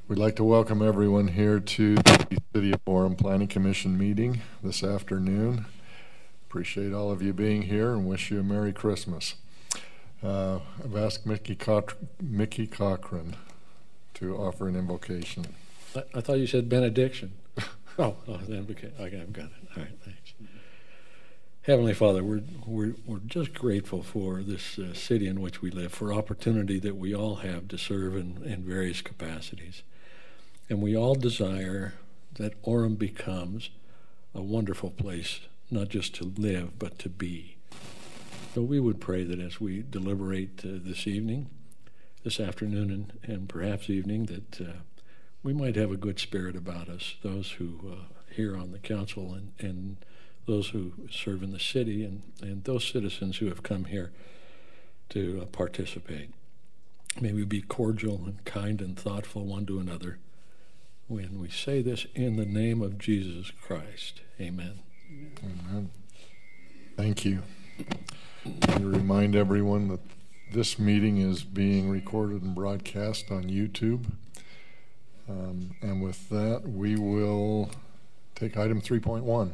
We'd like to welcome everyone here to the City of Orem Planning Commission meeting this afternoon. Appreciate all of you being here and wish you a Merry Christmas. I've asked Mickey Cochran to offer an invocation. I thought you said benediction. Oh, okay, I've got it. All right, thanks. Heavenly Father, we're just grateful for this city in which we live, for opportunity that we all have to serve in various capacities. And we all desire that Orem becomes a wonderful place, not just to live, but to be. So we would pray that as we deliberate this afternoon and perhaps evening, that we might have a good spirit about us, those who here on the council and those who serve in the city and those citizens who have come here to participate. May we be cordial and kind and thoughtful one to another when we say this in the name of Jesus Christ. Amen. Amen. Thank you. I remind everyone that this meeting is being recorded and broadcast on YouTube. And with that, we will take item 3.1.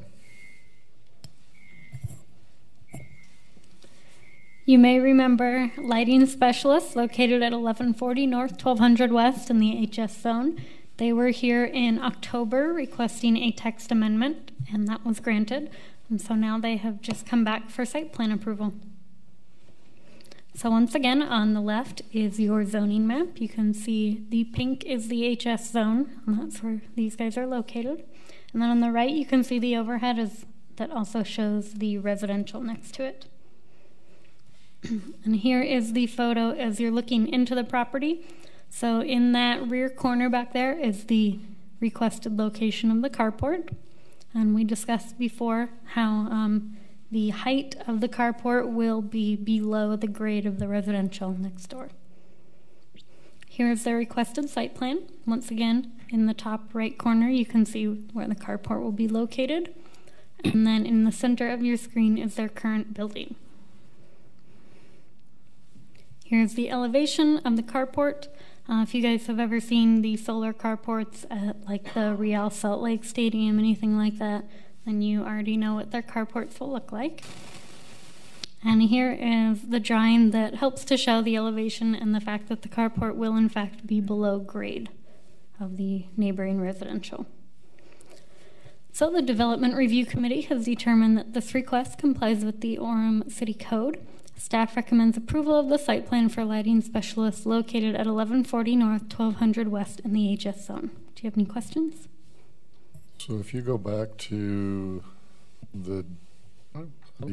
You may remember lighting specialists located at 1140 North, 1200 West in the HS zone. They were here in October requesting a text amendment, and that was granted. And so now they have just come back for site plan approval. So once again, on the left is your zoning map. You can see the pink is the HS zone, and that's where these guys are located. And then on the right, you can see the overhead that also shows the residential next to it. And here is the photo as you're looking into the property. So in that rear corner back there is the requested location of the carport. And we discussed before how the height of the carport will be below the grade of the residential next door. Here is the requested site plan. Once again, in the top right corner, you can see where the carport will be located. And then in the center of your screen is their current building. Here's the elevation of the carport. If you guys have ever seen the solar carports at like the Real Salt Lake Stadium, anything like that, then you already know what their carports will look like. And here is the drawing that helps to show the elevation and the fact that the carport will in fact be below grade of the neighboring residential. So the Development Review Committee has determined that this request complies with the Orem City Code. Staff recommends approval of the site plan for lighting specialists located at 1140 North, 1200 West in the HS zone. Do you have any questions? So if you go back to the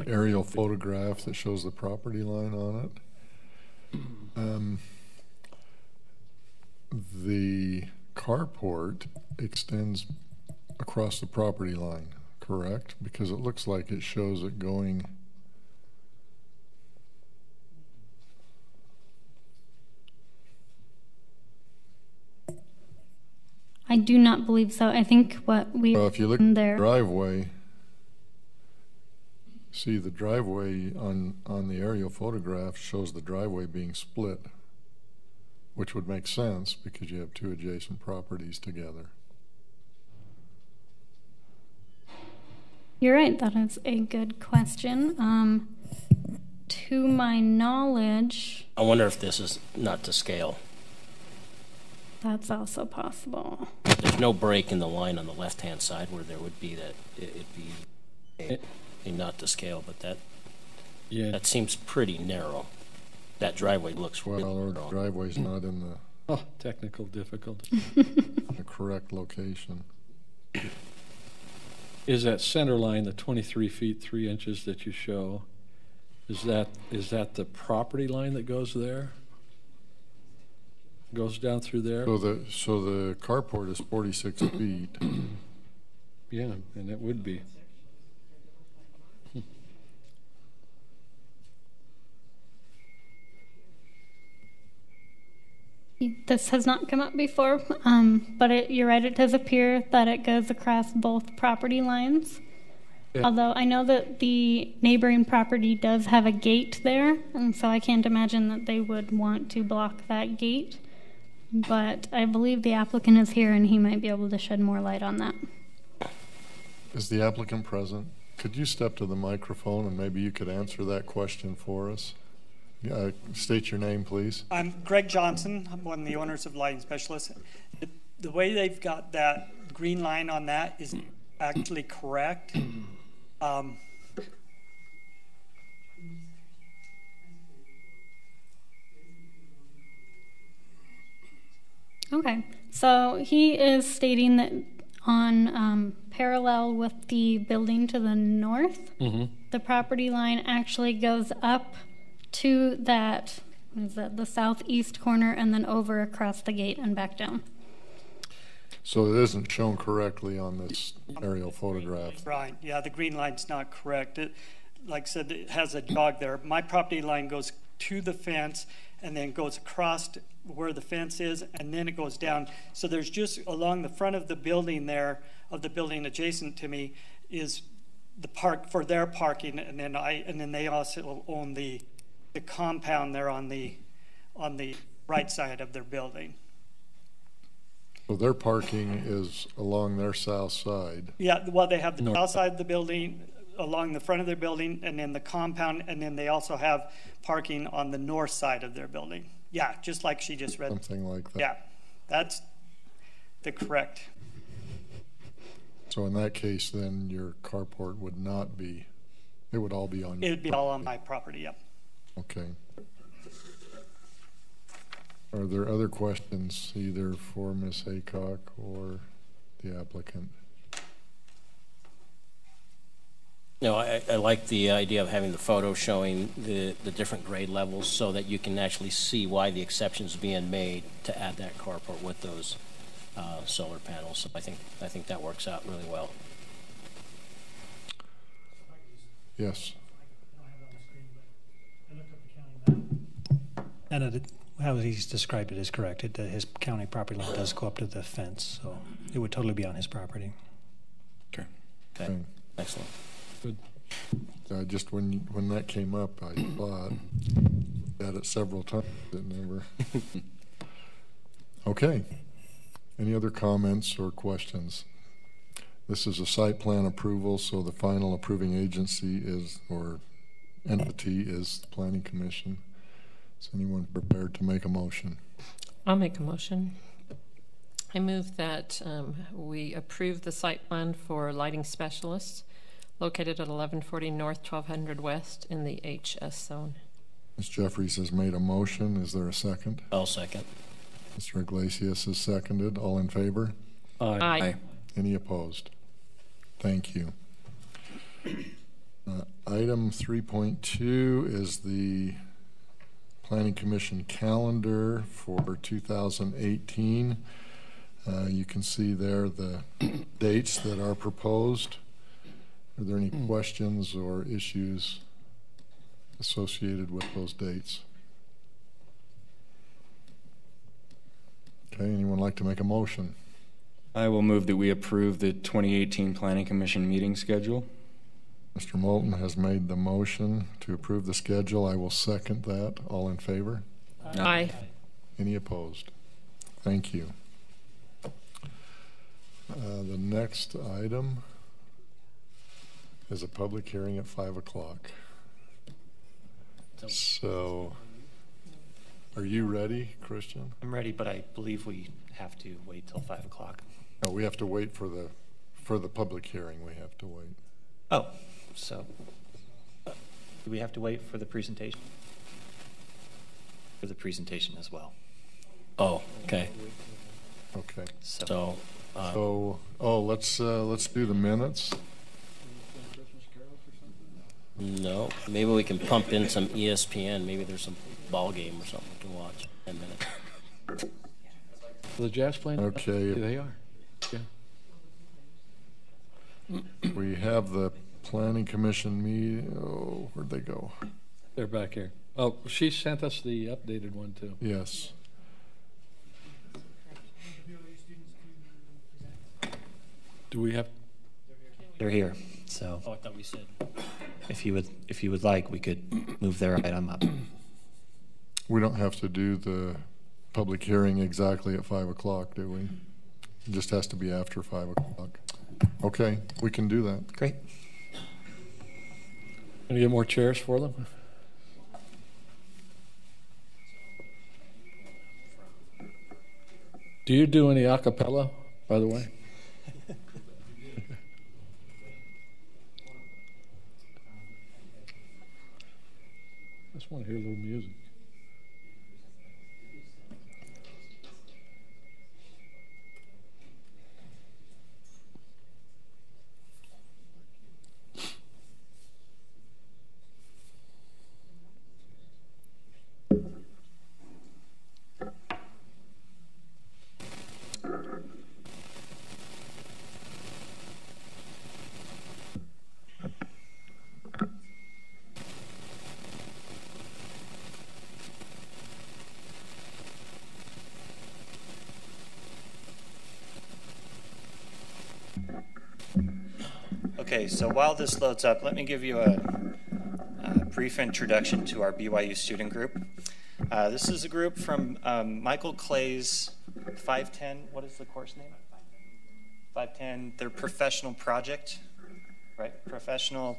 aerial photograph that shows the property line on it, the carport extends across the property line, correct? Because it looks like it shows it going I do not believe so. I think what we if you look at the driveway, see the driveway on the aerial photograph shows the driveway being split, which would make sense because you have two adjacent properties together. You're right. That is a good question. To my knowledge, I wonder if this is not to scale. That's also possible. There's no break in the line on the left-hand side where there would be that it'd be a not to scale, but that seems pretty narrow. That driveway looks well. Really Our narrow. driveway's not in the technical difficulty. the correct location. Is that center line, the 23 feet 3 inches that you show, is that the property line that goes there? Goes down through there? So the carport is 46 feet. Yeah, and it would be. This has not come up before, but you're right, it does appear that it goes across both property lines. Yeah. Although I know that the neighboring property does have a gate there, and so I can't imagine that they would want to block that gate. but I believe the applicant is here and he might be able to shed more light on that. Is the applicant present? Could you step to the microphone and maybe you could answer that question for us? State your name, please. I'm Greg Johnson. I'm one of the owners of Lighting Specialists. The way they've got that green line on that is actually correct. Okay, so he is stating that on parallel with the building to the north, the property line actually goes up to that, what is that, the southeast corner, and then over across the gate and back down. So it isn't shown correctly on this aerial photograph. Right, yeah, the green line's not correct. It, like I said, it has a jog there. My property line goes to the fence and then goes across where the fence is, and then it goes down. So there's just along the front of the building there, of the building adjacent to me, is the park for their parking, and then they also own the compound there on the right side of their building. So their parking is along their south side. Yeah, well, they have the south side of the building, along the front of their building, and then the compound, and then they also have parking on the north side of their building. Yeah, just like she just read. Something like that. Yeah, that's the correct. So in that case, then your carport would not be, it would all be on your It would be all on my property, yep. Okay. Are there other questions either for Ms. Haycock or the applicant? No, I like the idea of having the photo showing the different grade levels so that you can actually see why the exception's being made to add that carport with those solar panels. So I think that works out really well. Yes. And how he's described it is correct. His county property line does go up to the fence, so it would totally be on his property. Okay. Excellent. Good. Just when that came up, I thought at it several times. It never. Okay. Any other comments or questions? This is a site plan approval, so the final approving agency is, or entity is, the Planning Commission. Is anyone prepared to make a motion? I'll make a motion. I move that we approve the site plan for lighting specialists located at 1140 North, 1200 West in the HS zone. Ms. Jeffries has made a motion. Is there a second? I'll second. Mr. Iglesias has seconded. All in favor? Aye. Any opposed? Thank you. Item 3.2 is the Planning Commission calendar for 2018. You can see there the dates that are proposed. Are there any questions or issues associated with those dates? Okay, anyone like to make a motion? I will move that we approve the 2018 Planning Commission meeting schedule. Mr. Moulton has made the motion to approve the schedule. I will second that. All in favor? Aye. Any opposed? Thank you. The next item is a public hearing at 5 o'clock. So, are you ready, Christian? I'm ready, but I believe we have to wait till 5 o'clock. No, we have to wait for the public hearing. We have to wait. Oh, so do we have to wait for the presentation? For the presentation as well. Oh, okay. Okay. So, let's do the minutes. no, maybe we can pump in some ESPN. Maybe there's some ball game or something we can watch in 10 minutes. The jazz playing? Okay. They are. Yeah. We have the Planning Commission meeting. Oh, where'd they go? They're back here. Oh, she sent us the updated one too. Yes. Do we have? They're here. So Oh, I thought we said. if you would like, we could move their item up. We don't have to do the public hearing exactly at 5 o'clock, do we? It just has to be after 5 o'clock. Okay, we can do that. Great. Gonna get more chairs for them? Do you do any a cappella, by the way? I just want to hear a little music. Okay, so while this loads up, let me give you a brief introduction to our BYU student group. This is a group from Michael Clay's 510, what is the course name? 510, their professional project, right? Professional,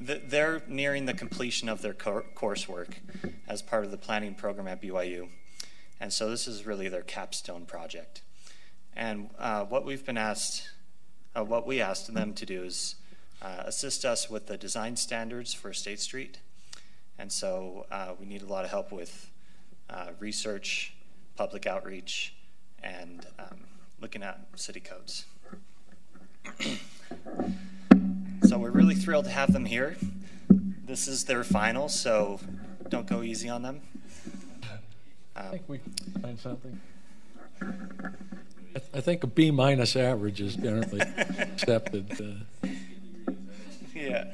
they're nearing the completion of their coursework as part of the planning program at BYU. And so this is really their capstone project. And what we asked them to do is assist us with the design standards for State Street. And so we need a lot of help with research, public outreach, and looking at city codes. So we're really thrilled to have them here. This is their final, so don't go easy on them. I think we can find something. I think a B- average is generally accepted. Yeah.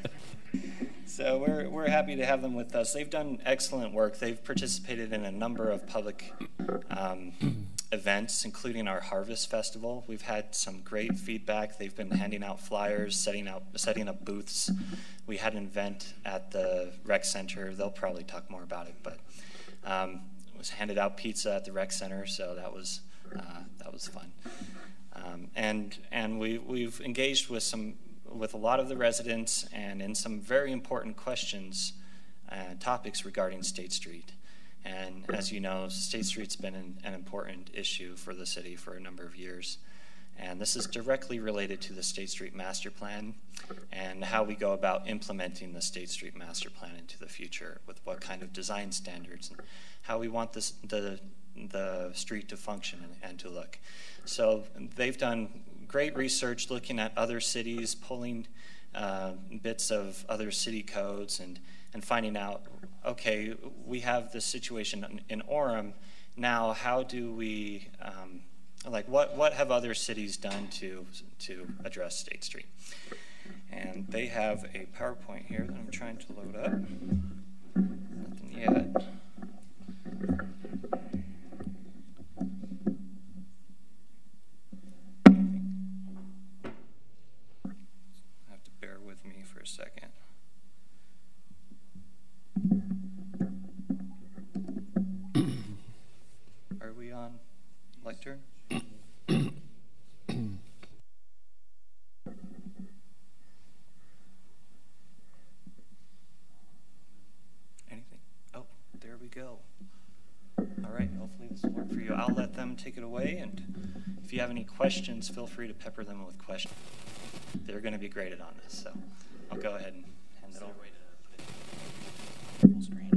So we're happy to have them with us. They've done excellent work. They've participated in a number of public events, including our Harvest Festival. We've had some great feedback. They've been handing out flyers, setting up booths. We had an event at the rec center. They'll probably talk more about it, but was handed out pizza at the rec center, so that was fun. And we've engaged with a lot of the residents and in some very important questions and topics regarding State Street. And as you know, State Street's been an important issue for the city for a number of years. And this is directly related to the State Street Master Plan and how we go about implementing the State Street Master Plan into the future with what kind of design standards and how we want the street to function and to look. So they've done great research looking at other cities, pulling bits of other city codes and finding out, okay, we have this situation in Orem. Now, how do we, what have other cities done to address State Street? And they have a PowerPoint here that I'm trying to load up. Nothing yet. Have to bear with me for a second. Are we on lectern? Anything? Oh, there we go. All right, hopefully this will work for you. I'll let them take it away, and if you have any questions, feel free to pepper them with questions. They're going to be graded on this, so I'll go ahead and hand it over. Full screen.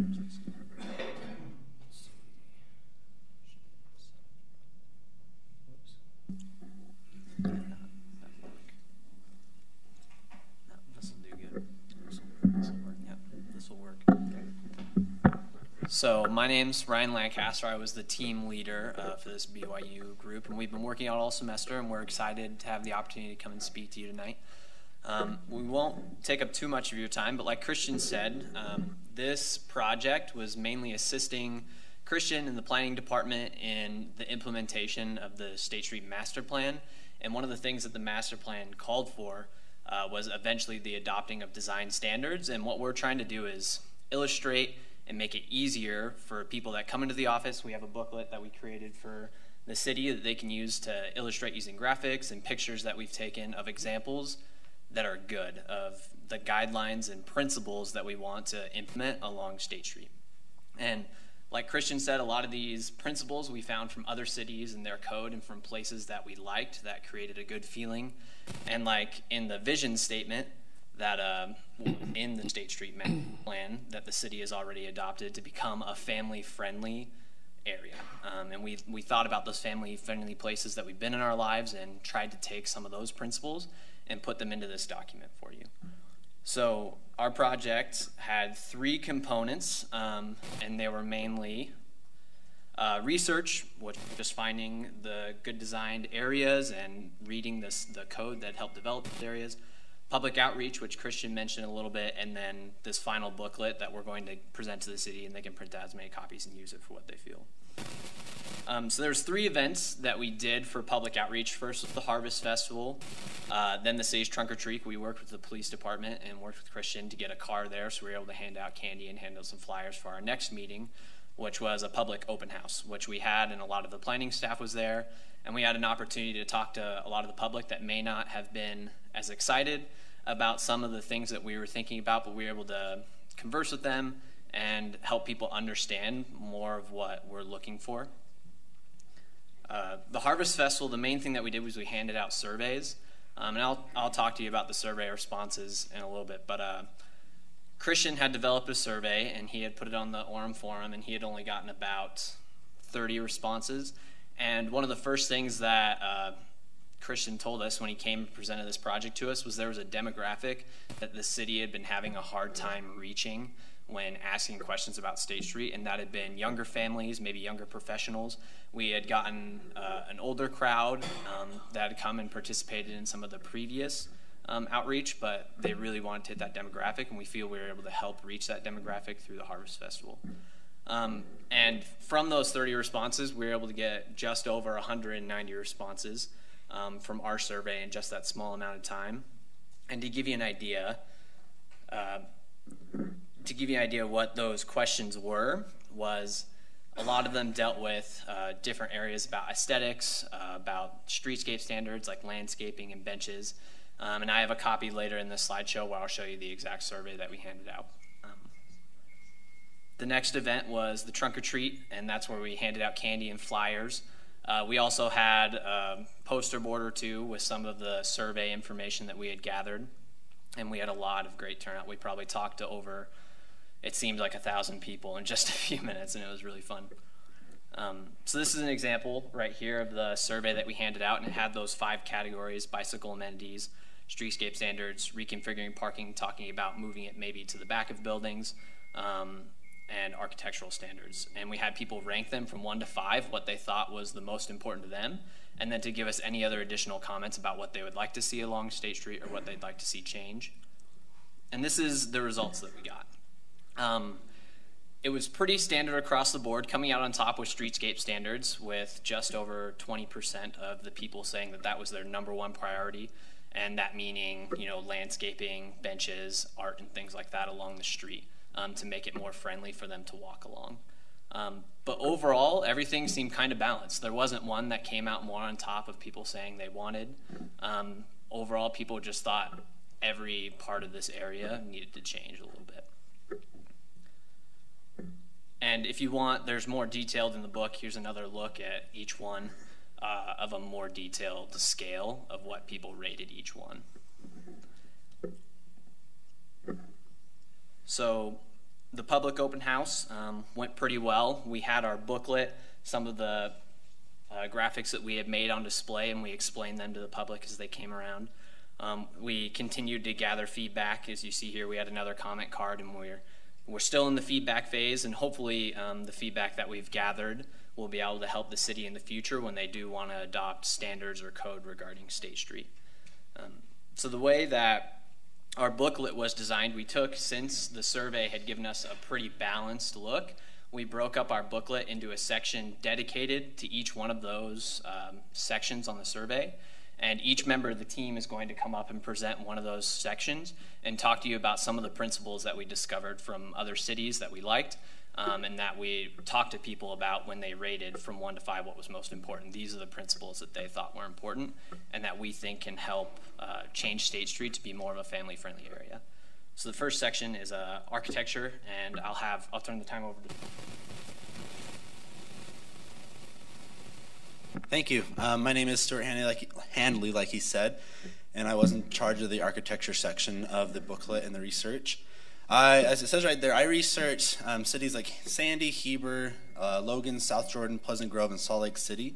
This will do good. This will work. Yep, this will work. So my name's Ryan Lancaster. I was the team leader for this BYU group, and we've been working out all semester, and we're excited to have the opportunity to come and speak to you tonight. We won't take up too much of your time, but like Christian said, this project was mainly assisting Christian and the planning department in the implementation of the State Street Master Plan. And one of the things that the master plan called for was eventually the adopting of design standards. And what we're trying to do is illustrate and make it easier for people that come into the office. We have a booklet that we created for the city that they can use to illustrate using graphics and pictures that we've taken of examples that are good, of the guidelines and principles that we want to implement along State Street. And like Christian said, a lot of these principles we found from other cities and their code and from places that we liked that created a good feeling. And like in the vision statement that in the State Street plan that the city has already adopted to become a family-friendly area. And we thought about those family-friendly places that we've been in our lives and tried to take some of those principles and put them into this document for you. So our project had 3 components, and they were mainly research, which was just finding the good designed areas and reading the code that helped develop these areas, public outreach, which Christian mentioned a little bit, and then this final booklet that we're going to present to the city, and they can print out as many copies and use it for what they feel. So there's 3 events that we did for public outreach. First was the Harvest Festival, then the city's Trunk or Treat. We worked with the police department and worked with Christian to get a car there, so we were able to hand out candy and hand out some flyers for our next meeting, which was a public open house, which we had, and a lot of the planning staff was there, and we had an opportunity to talk to a lot of the public that may not have been as excited about some of the things that we were thinking about, but we were able to converse with them and help people understand more of what we're looking for. The Harvest Festival, the main thing that we did was we handed out surveys, and I'll talk to you about the survey responses in a little bit, but Christian had developed a survey, and he had put it on the Orem forum, and he had only gotten about 30 responses, and one of the first things that Christian told us when he came and presented this project to us was there was a demographic that the city had been having a hard time reaching when asking questions about State Street, and that had been younger families, maybe younger professionals. We had gotten an older crowd that had come and participated in some of the previous outreach, but they really wanted to hit that demographic, and we feel we were able to help reach that demographic through the Harvest Festival. And from those 30 responses, we were able to get just over 190 responses from our survey in just that small amount of time. And to give you an idea, what those questions were, was a lot of them dealt with different areas about aesthetics, about streetscape standards like landscaping and benches. And I have a copy later in this slideshow where I'll show you the exact survey that we handed out. The next event was the Trunk or Treat, and that's where we handed out candy and flyers. We also had a poster board or 2 with some of the survey information that we had gathered, and we had a lot of great turnout. We probably talked to over, it seemed like 1,000 people in just a few minutes, and it was really fun. So this is an example right here of the survey that we handed out, and it had those 5 categories: bicycle amenities, streetscape standards, reconfiguring parking, talking about moving it maybe to the back of buildings, and architectural standards. And we had people rank them from 1 to 5, what they thought was the most important to them, and then to give us any other additional comments about what they would like to see along State Street or what they'd like to see change. And this is the results that we got. It was pretty standard across the board. Coming out on top with streetscape standards, with just over 20% of the people saying that that was their #1 priority, and that meaning, you know, landscaping, benches, art, and things like that along the street, to make it more friendly for them to walk along. But overall, everything seemed kind of balanced. There wasn't one that came out more on top of people saying they wanted. Overall, people just thought every part of this area needed to change a little bit. And if you want, there's more detailed in the book. Here's another look at each one of a more detailed scale of what people rated each one. So the public open house went pretty well. We had our booklet, some of the graphics that we had made on display, and we explained them to the public as they came around. We continued to gather feedback. As you see here, we had another comment card, and we're still in the feedback phase, and hopefully the feedback that we've gathered will be able to help the city in the future when they do want to adopt standards or code regarding State Street. So the way that our booklet was designed, we took, since the survey had given us a pretty balanced look, we broke up our booklet into a section dedicated to each one of those sections on the survey. And each member of the team is going to come up and present one of those sections and talk to you about some of the principles that we discovered from other cities that we liked, and that we talked to people about when they rated from 1 to 5 what was most important. These are the principles that they thought were important and that we think can help change State Street to be more of a family-friendly area. So the first section is architecture, and I'll turn the time over to. Thank you. My name is Stuart Handley, like he said, and I was in charge of the architecture section of the booklet and the research. As it says right there, I researched cities like Sandy, Heber, Logan, South Jordan, Pleasant Grove, and Salt Lake City.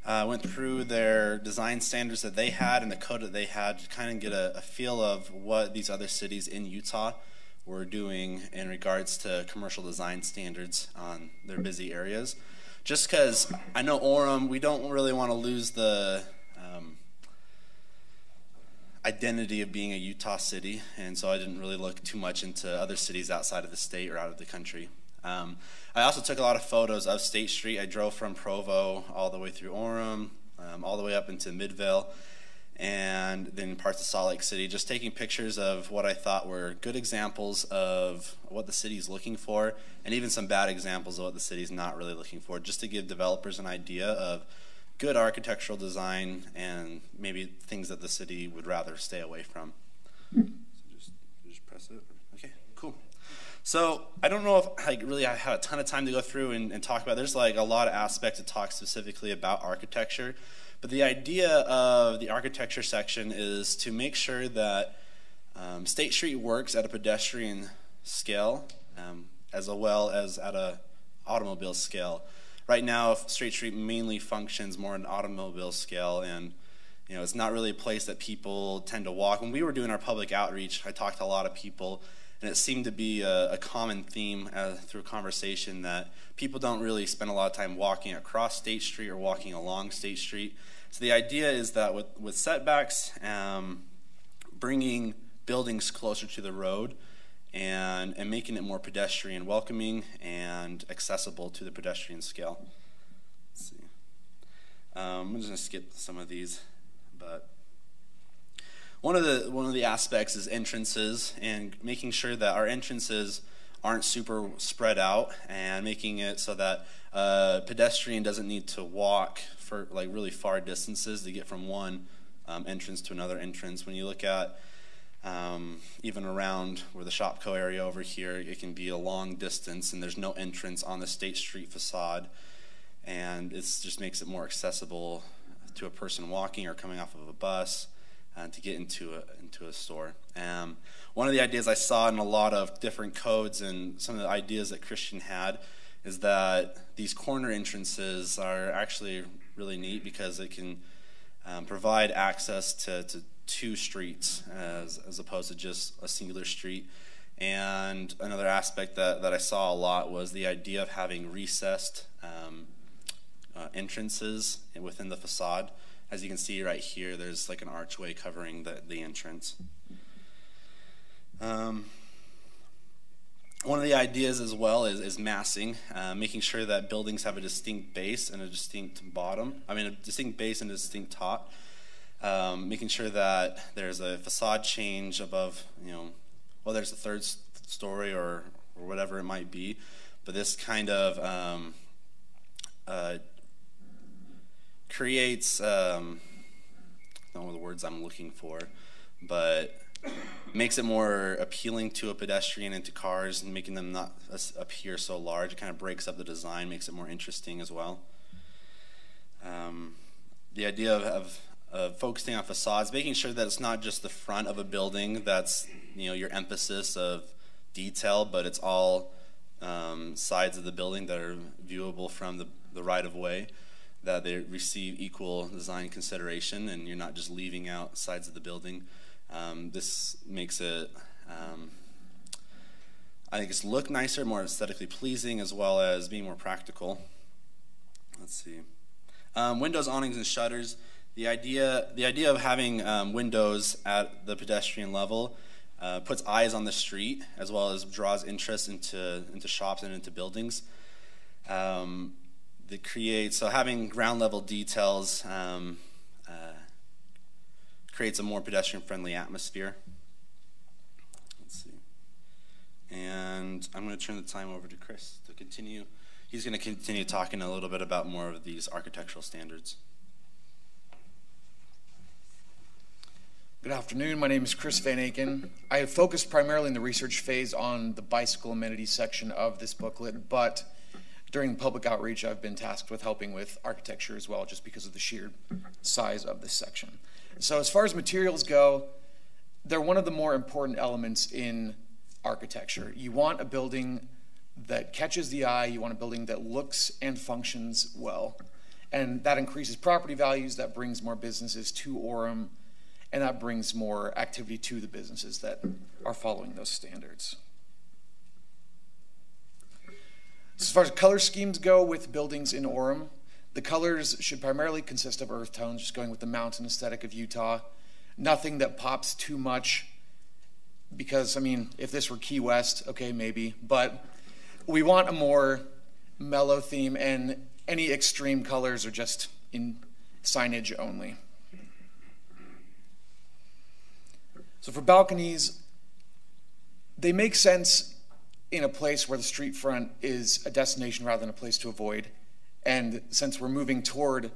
Went through their design standards that they had and the code that they had to kind of get a feel of what these other cities in Utah were doing in regards to commercial design standards on their busy areas. Just because I know Orem, we don't really want to lose the identity of being a Utah city, and so I didn't really look too much into other cities outside of the state or out of the country. I also took a lot of photos of State Street. I drove from Provo all the way through Orem, all the way up into Midvale, and then parts of Salt Lake City, just taking pictures of what I thought were good examples of what the city's looking for, and even some bad examples of what the city's not really looking for, just to give developers an idea of good architectural design and maybe things that the city would rather stay away from. So just press it. Okay, cool. So I don't know if I have a ton of time to go through and talk about. There's like a lot of aspects to talk specifically about architecture. But the idea of the architecture section is to make sure that State Street works at a pedestrian scale as well as at an automobile scale. Right now, State Street mainly functions more on an automobile scale, and it's not really a place that people tend to walk. When we were doing our public outreach, I talked to a lot of people, and it seemed to be a common theme through conversation that people don't really spend a lot of time walking across State Street or walking along State Street. So the idea is that with setbacks, bringing buildings closer to the road and making it more pedestrian welcoming and accessible to the pedestrian scale. Let's see. I'm just going to skip some of these, but one of the aspects is entrances, and making sure that our entrances aren't super spread out, and making it so that a pedestrian doesn't need to walk for really far distances to get from one entrance to another entrance. When you look at even around where the Shopco area over here, it can be a long distance, and there's no entrance on the State Street facade, and it just makes it more accessible to a person walking or coming off of a bus to get into a store. One of the ideas I saw in a lot of different codes and some of the ideas that Christian had is that these corner entrances are actually really neat because it can provide access to two streets as opposed to just a singular street. And another aspect that I saw a lot was the idea of having recessed entrances within the facade. As you can see right here, there's like an archway covering the entrance. One of the ideas as well is massing, making sure that buildings have a distinct base and a distinct bottom. A distinct base and a distinct top. Making sure that there's a facade change above, well, there's a third story or whatever it might be. But this kind of creates, I don't know the words I'm looking for, but makes it more appealing to a pedestrian and to cars, and making them not appear so large. It kind of breaks up the design, makes it more interesting as well. The idea of focusing on facades, making sure that it's not just the front of a building that's your emphasis of detail, but it's all sides of the building that are viewable from the right-of-way, that they receive equal design consideration, and you're not just leaving out sides of the building. This makes it, I think it's look nicer, more aesthetically pleasing, as well as being more practical. Let's see. Windows, awnings, and shutters. The idea of having windows at the pedestrian level puts eyes on the street, as well as draws interest into shops and into buildings. So having ground level details creates a more pedestrian friendly atmosphere. Let's see. And I'm going to turn the time over to Chris to continue. He's going to continue talking a little bit about more of these architectural standards. Good afternoon. My name is Chris Van Aken. I have focused primarily in the research phase on the bicycle amenities section of this booklet, but during public outreach, I've been tasked with helping with architecture as well, just because of the sheer size of this section. So as far as materials go, they're one of the more important elements in architecture. You want a building that catches the eye. You want a building that looks and functions well. And that increases property values. That brings more businesses to Orem. And that brings more activity to the businesses that are following those standards. As far as color schemes go with buildings in Orem, the colors should primarily consist of earth tones, just going with the mountain aesthetic of Utah. Nothing that pops too much, because, I mean, if this were Key West, okay, maybe. But we want a more mellow theme, and any extreme colors are just in signage only. So for balconies, they make sense in a place where the street front is a destination rather than a place to avoid. And since we're moving toward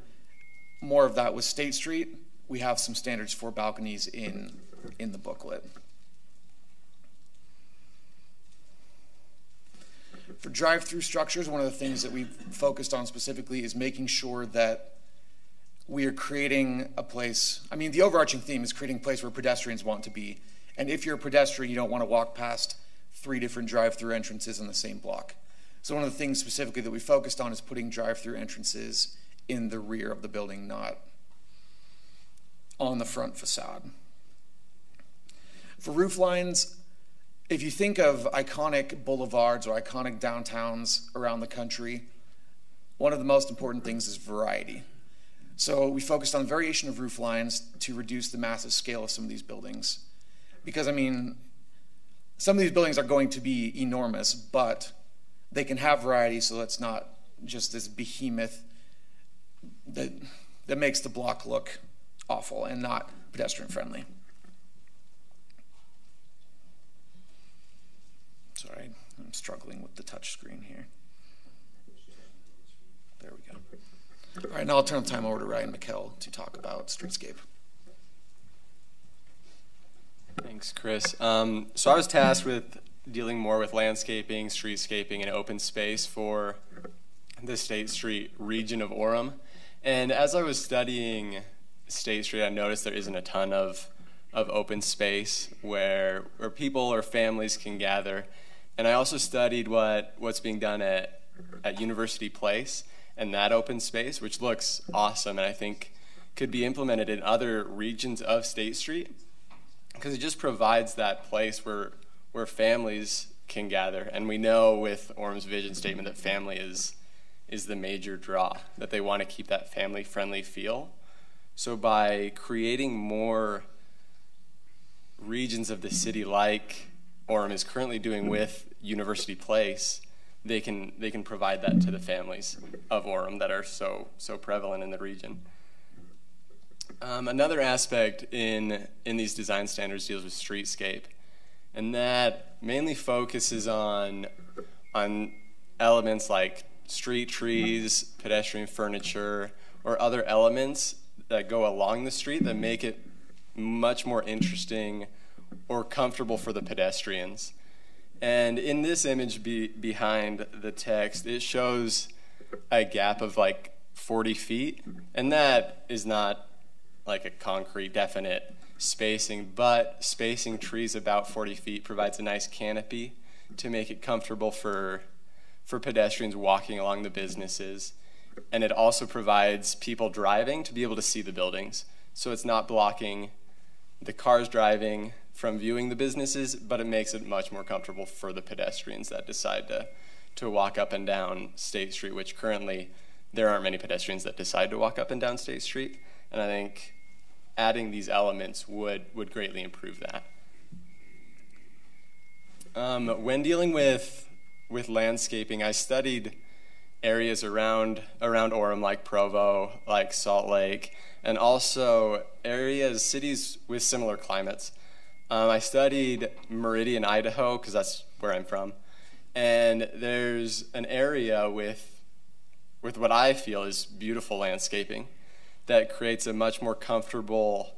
more of that with State Street, we have some standards for balconies in the booklet. For drive-through structures, one of the things that we've focused on specifically is making sure that we are creating a place. I mean, the overarching theme is creating a place where pedestrians want to be. And if you're a pedestrian, you don't want to walk past 3 different drive-through entrances in the same block. So one of the things specifically that we focused on is putting drive-through entrances in the rear of the building, not on the front facade. For roof lines, if you think of iconic boulevards or iconic downtowns around the country, one of the most important things is variety. So we focused on variation of roof lines to reduce the massive scale of some of these buildings. Because, I mean, some of these buildings are going to be enormous, but they can have variety, so it's not just this behemoth that makes the block look awful and not pedestrian friendly. Sorry, I'm struggling with the touch screen here. There we go. All right, now I'll turn the time over to Ryan McKell to talk about streetscape. Thanks, Chris. So I was tasked with dealing more with landscaping, streetscaping, and open space for the State Street region of Orem. And as I was studying State Street, I noticed there isn't a ton of open space where people or families can gather. And I also studied what's being done at University Place and that open space, which looks awesome and I think could be implemented in other regions of State Street, because it just provides that place where families can gather. And we know with Orem's vision statement that family is the major draw, that they want to keep that family-friendly feel. So by creating more regions of the city like Orem is currently doing with University Place, they can provide that to the families of Orem that are so prevalent in the region. Another aspect in these design standards deals with streetscape, and that mainly focuses on elements like street trees, pedestrian furniture, or other elements that go along the street that make it much more interesting or comfortable for the pedestrians. And in this image behind the text, it shows a gap of like 40 feet, and that is not like a concrete definite spacing, but spacing trees about 40 feet provides a nice canopy to make it comfortable for pedestrians walking along the businesses. And it also provides people driving to be able to see the buildings. So it's not blocking the cars driving from viewing the businesses, but it makes it much more comfortable for the pedestrians that decide to walk up and down State Street, which currently there aren't many pedestrians that decide to walk up and down State Street. And I think adding these elements would greatly improve that. When dealing with landscaping, I studied areas around Orem, like Provo, like Salt Lake, and also cities with similar climates. I studied Meridian, Idaho, because that's where I'm from. And there's an area with what I feel is beautiful landscaping that creates a much more comfortable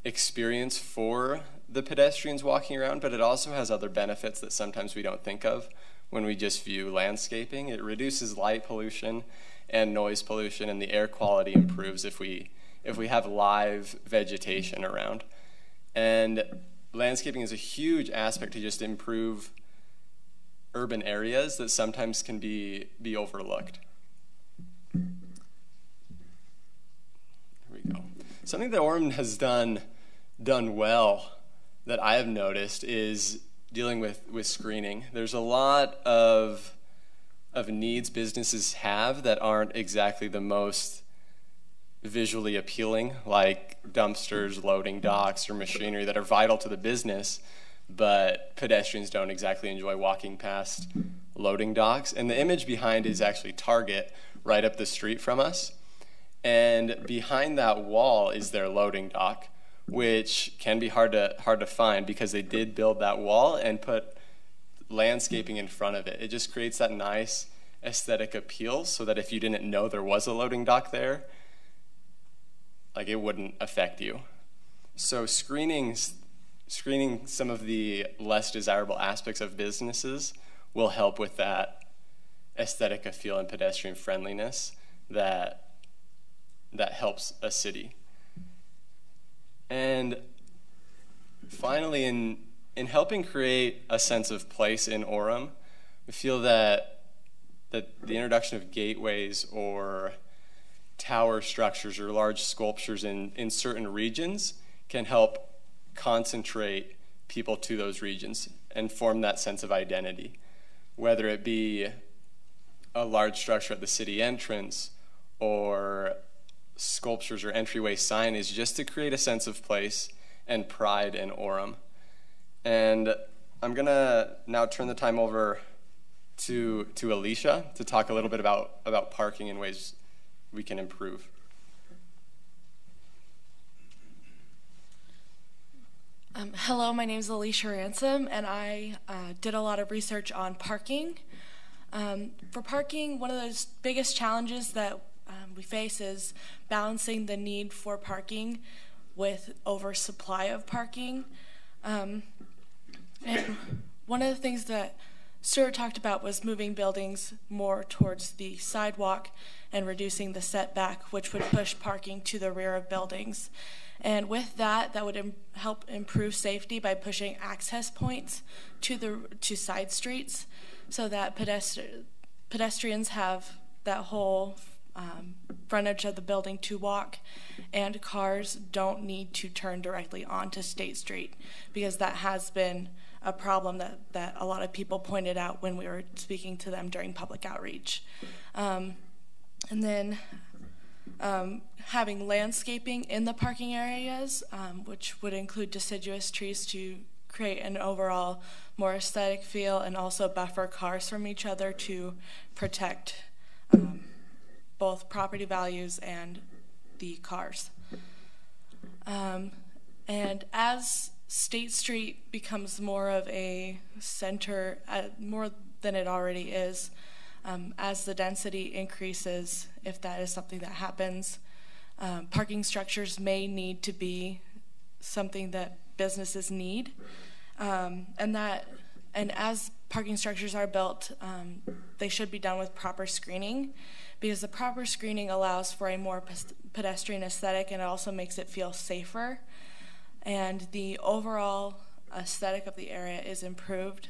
experience for the pedestrians walking around, but it also has other benefits that sometimes we don't think of when we just view landscaping. It reduces light pollution and noise pollution, and the air quality improves if we have live vegetation around. And landscaping is a huge aspect to just improve urban areas that sometimes can be overlooked. There we go. Something that Orem has done well that I have noticed is dealing with screening. There's a lot of needs businesses have that aren't exactly the most visually appealing, like dumpsters, loading docks, or machinery that are vital to the business, but pedestrians don't exactly enjoy walking past loading docks. And the image behind is actually Target right up the street from us. And behind that wall is their loading dock, which can be hard to find because they did build that wall and put landscaping in front of it. It just creates that nice aesthetic appeal so that if you didn't know there was a loading dock there, like, it wouldn't affect you. So screening some of the less desirable aspects of businesses will help with that aesthetic appeal and pedestrian friendliness that helps a city. And finally, in helping create a sense of place in Orem, we feel that the introduction of gateways or tower structures or large sculptures in certain regions can help concentrate people to those regions and form that sense of identity, whether it be a large structure at the city entrance or sculptures or entryway signage, just to create a sense of place and pride in Orem. And I'm gonna now turn the time over to Alicia to talk a little bit about parking and ways we can improve. Hello, my name is Alicia Ransom, and I did a lot of research on parking. For parking, one of those biggest challenges that we face is balancing the need for parking with oversupply of parking. And one of the things that Stuart talked about was moving buildings more towards the sidewalk and reducing the setback, which would push parking to the rear of buildings. And with that would help improve safety by pushing access points to side streets so that pedestrians have that whole frontage of the building to walk, and cars don't need to turn directly onto State Street, because that has been a problem that a lot of people pointed out when we were speaking to them during public outreach. And then having landscaping in the parking areas, which would include deciduous trees to create an overall more aesthetic feel, and also buffer cars from each other to protect both property values and the cars. And as State Street becomes more of a center, more than it already is, as the density increases, if that is something that happens, parking structures may need to be something that businesses need, and as parking structures are built, they should be done with proper screening, because the proper screening allows for a more pedestrian aesthetic, and it also makes it feel safer, and the overall aesthetic of the area is improved.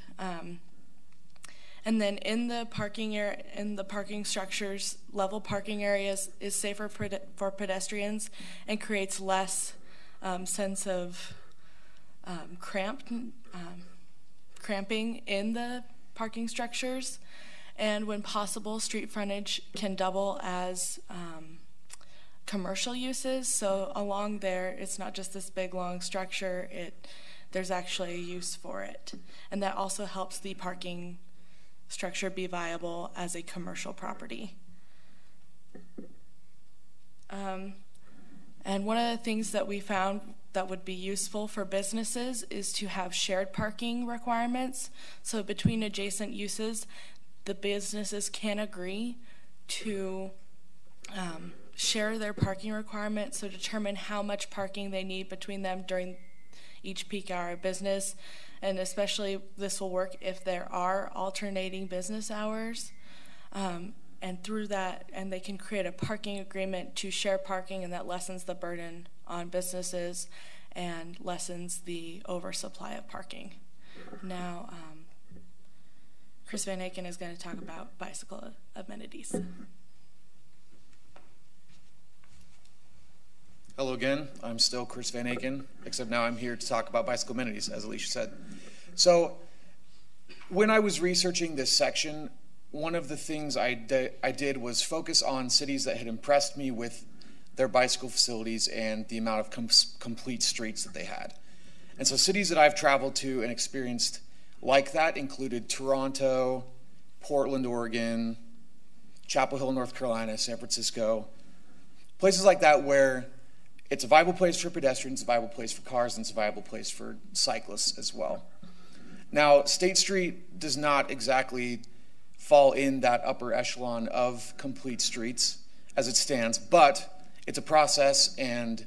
And then in the parking structures, level parking areas is safer for pedestrians and creates less sense of cramping in the parking structures. And when possible, street frontage can double as commercial uses. So along there, it's not just this big long structure, there's actually a use for it. And that also helps the parking structure be viable as a commercial property. And one of the things that we found that would be useful for businesses is to have shared parking requirements. So between adjacent uses, the businesses can agree to share their parking requirements, so determine how much parking they need between them during each peak hour of business. And especially this will work if there are alternating business hours. And through that, and they can create a parking agreement to share parking, and that lessens the burden on businesses and lessens the oversupply of parking. Now, Chris Van Aken is going to talk about bicycle amenities. Hello again. I'm still Chris Van Aken, except now I'm here to talk about bicycle amenities, as Alicia said. So when I was researching this section, one of the things I did was focus on cities that had impressed me with their bicycle facilities and the amount of complete streets that they had. And so cities that I've traveled to and experienced like that included Toronto, Portland, Oregon, Chapel Hill, North Carolina, San Francisco, places like that where it's a viable place for pedestrians, a viable place for cars, and it's a viable place for cyclists as well. Now, State Street does not exactly fall in that upper echelon of complete streets as it stands, but it's a process and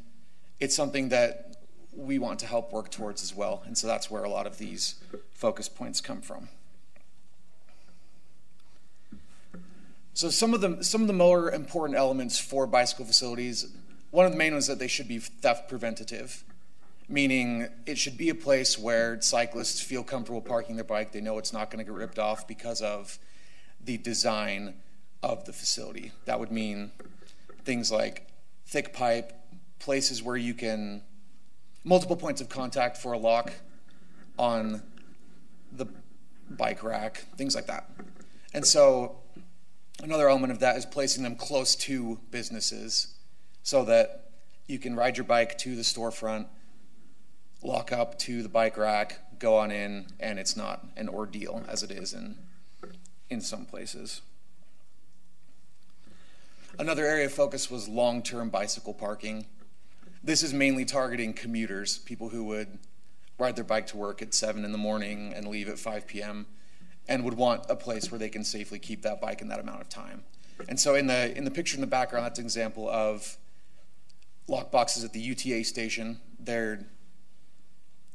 it's something that we want to help work towards as well. And so that's where a lot of these focus points come from. So some of the more important elements for bicycle facilities, one of the main ones is that they should be theft preventative, meaning it should be a place where cyclists feel comfortable parking their bike. They know it's not going to get ripped off because of the design of the facility. That would mean things like thick pipe, places where you can, multiple points of contact for a lock on the bike rack, things like that. And so another element of that is placing them close to businesses so that you can ride your bike to the storefront, lock up to the bike rack, go on in, and it's not an ordeal as it is in some places. Another area of focus was long-term bicycle parking. This is mainly targeting commuters, people who would ride their bike to work at 7 in the morning and leave at 5 p.m. and would want a place where they can safely keep that bike in that amount of time. And so in the picture in the background, that's an example of lock boxes at the UTA station. They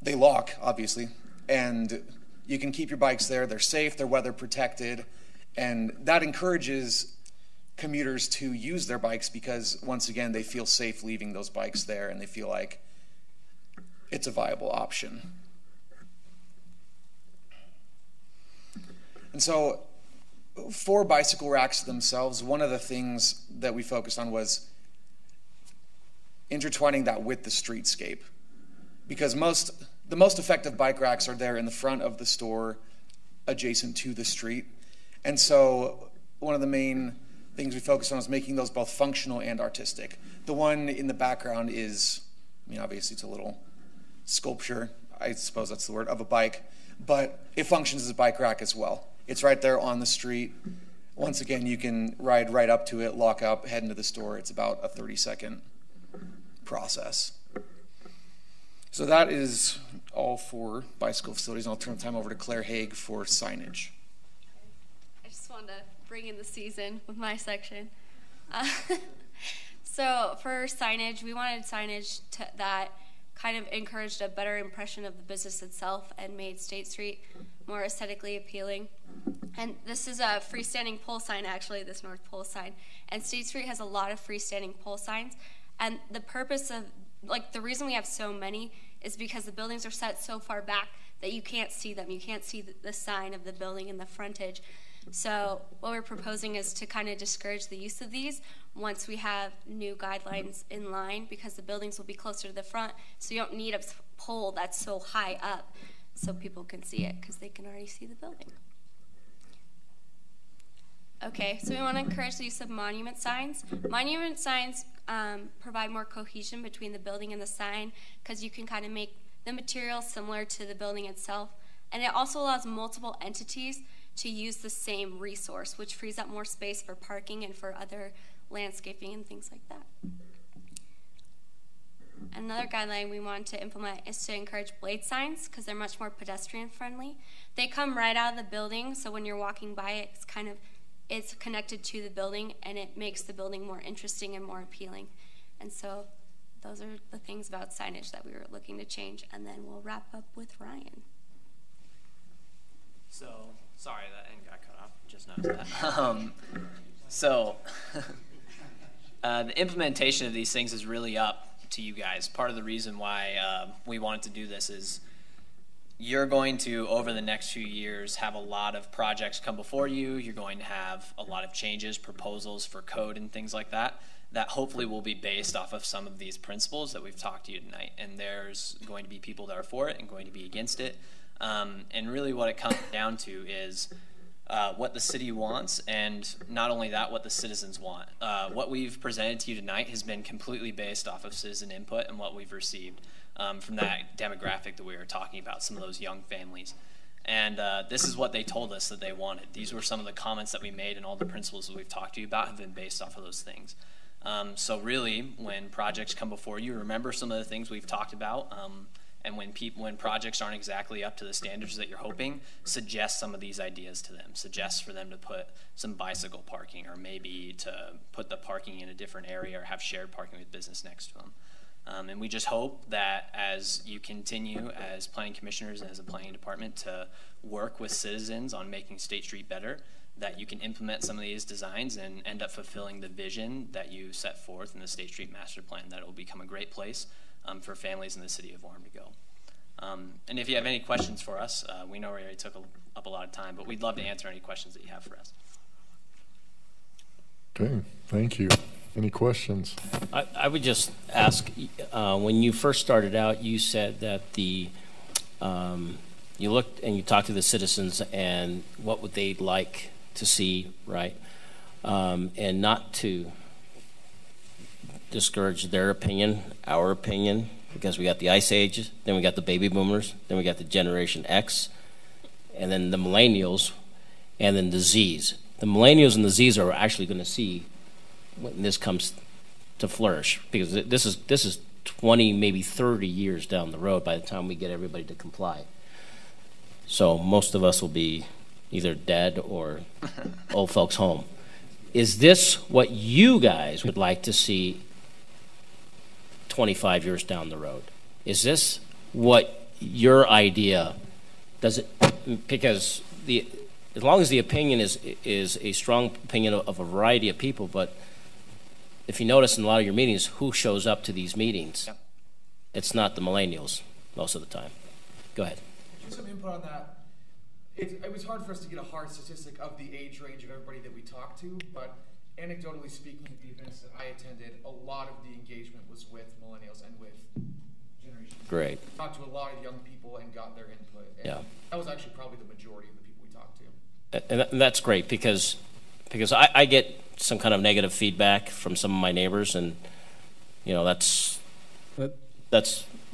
lock, obviously, and you can keep your bikes there. They're safe, they're weather protected, and that encourages commuters to use their bikes because, once again, they feel safe leaving those bikes there and they feel like it's a viable option. And so for bicycle racks themselves, one of the things that we focused on was intertwining that with the streetscape, because the most effective bike racks are there in the front of the store adjacent to the street. And so one of the main things we focused on was making those both functional and artistic. The one in the background is, obviously it's a little sculpture, I suppose that's the word, of a bike, but it functions as a bike rack as well. It's right there on the street. Once again, you can ride right up to it, lock up, head into the store. It's about a 30-second process. So that is all for bicycle facilities, and I'll turn the time over to Claire Haig for signage. I just wanted to bring in the season with my section. So for signage, we wanted signage that kind of encouraged a better impression of the business itself and made State Street more aesthetically appealing. And this is a freestanding pole sign, actually, this North Pole sign. And State Street has a lot of freestanding pole signs. And the purpose of, the reason we have so many is because the buildings are set so far back that you can't see them. You can't see the sign of the building in the frontage. So what we're proposing is to kind of discourage the use of these once we have new guidelines in line, because the buildings will be closer to the front, so you don't need a pole that's so high up so people can see it because they can already see the building. Okay, so we want to encourage the use of monument signs. Monument signs provide more cohesion between the building and the sign because you can kind of make the material similar to the building itself. And it also allows multiple entities to use the same resource, which frees up more space for parking and for other landscaping and things like that. Another guideline we want to implement is to encourage blade signs because they're much more pedestrian friendly. They come right out of the building, so when you're walking by, it's connected to the building, and it makes the building more interesting and more appealing. And so those are the things about signage that we were looking to change, and then we'll wrap up with Ryan. So, sorry, that end got cut off. Just noticed that. The implementation of these things is really up to you guys. Part of the reason why we wanted to do this is you're going to, over the next few years, have a lot of projects come before you. You're going to have a lot of changes, proposals for code and things like that, that hopefully will be based off of some of these principles that we've talked to you tonight. And there's going to be people that are for it and going to be against it. And really what it comes down to is what the city wants, and not only that, what the citizens want. What we've presented to you tonight has been completely based off of citizen input and what we've received from that demographic that we were talking about, some of those young families. And this is what they told us that they wanted. These were some of the comments that we made, and all the principles that we've talked to you about have been based off of those things. So really, when projects come before you, remember some of the things we've talked about. And when projects aren't exactly up to the standards that you're hoping, suggest some of these ideas to them. Suggest for them to put some bicycle parking, or maybe to put the parking in a different area, or have shared parking with business next to them. And we just hope that as you continue as planning commissioners and as a planning department to work with citizens on making State Street better, that you can implement some of these designs and end up fulfilling the vision that you set forth in the State Street Master Plan, that it will become a great place for families in the city of Orem to go. And if you have any questions for us, we know we already took up a lot of time, but we'd love to answer any questions that you have for us. Okay, thank you. Any questions? I would just ask, when you first started out, you said that you looked and you talked to the citizens and what would they like to see, right? And not to discourage their opinion, our opinion, because we got the Ice Age, then we got the baby boomers, then we got the Generation X, and then the millennials, and then the Zs. The millennials and the Zs are actually going to see when this comes to flourish, because this is 20, maybe 30 years down the road by the time we get everybody to comply. So most of us will be either dead or old folks home. Is this what you guys would like to see 25 years down the road? Is this what your idea does it? Because as long as the opinion is a strong opinion of a variety of people, but if you notice in a lot of your meetings, who shows up to these meetings? Yep. It's not the millennials most of the time. Go ahead. Just some input on that. It was hard for us to get a hard statistic of the age range of everybody that we talked to, but anecdotally speaking, at the events that I attended, a lot of the engagement was with millennials and with Generation Z. Great. We talked to a lot of young people and got their input. And yeah. That was actually probably the majority of the people we talked to. And that's great, because I get some kind of negative feedback from some of my neighbors, and that's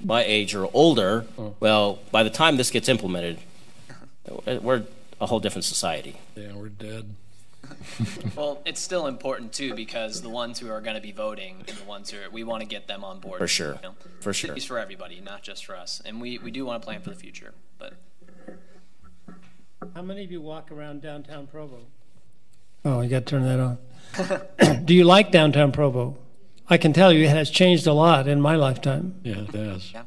my age or older. Oh. Well, by the time this gets implemented, we're a whole different society. Yeah, we're dead. Well, it's still important too, because the ones who are going to be voting and the ones who we want to get them on board. For sure. For sure. It's for everybody, not just for us. And we do want to plan for the future. But how many of you walk around downtown Provo? Oh, you got to turn that on. Do you like downtown Provo? I can tell you it has changed a lot in my lifetime. Yeah, it has. Yeah.